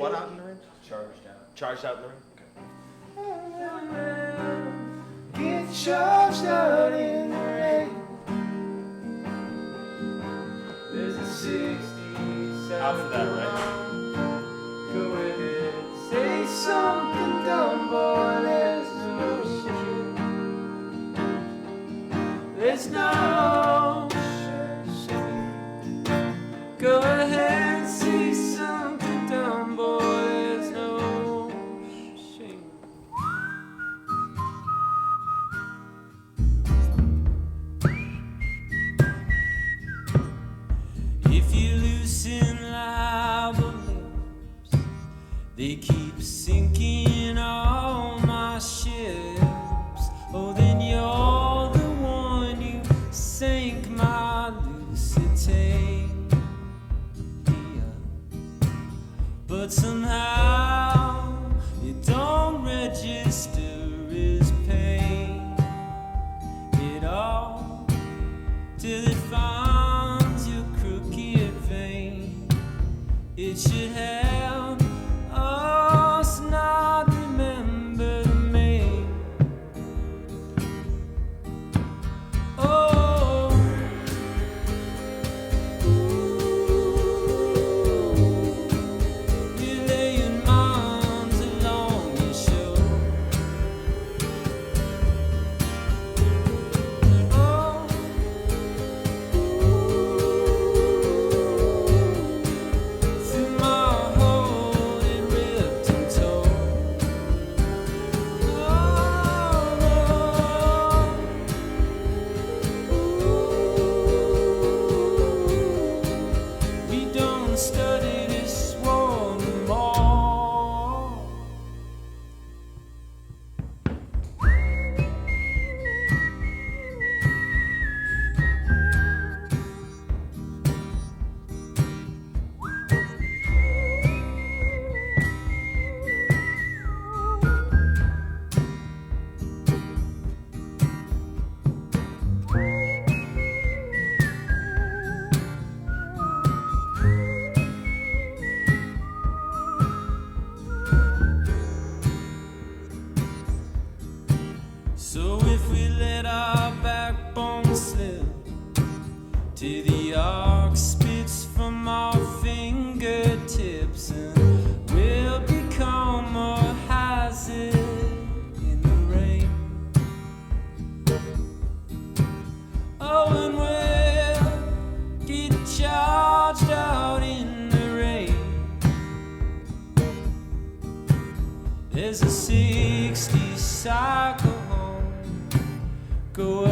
what out in the rain? Charged out. Charged out in the rain? Get charged out in the rain. There's a 60s Out for that, right? Go ahead, say something dumb, boy. There's no shame. There's no shame. Go ahead, say something dumb, boy. There's no shame. If you loosen lava lips, they keep sinking all my ships. Oh, then you're the one who sank my Lusitania. But somehow it don't register as pain at all till it finds your crooked vein. It should help us not remember the main. Oh, you're laying minds along your shore. Oh, through my heart it ripped and tore. We don't study this war no more. So if we let our backbone slip till the arc spits from our fingertips, and we'll become a hazard in the rain. Oh, and we'll get charged out in the rain. There's a 60 cycle home. Go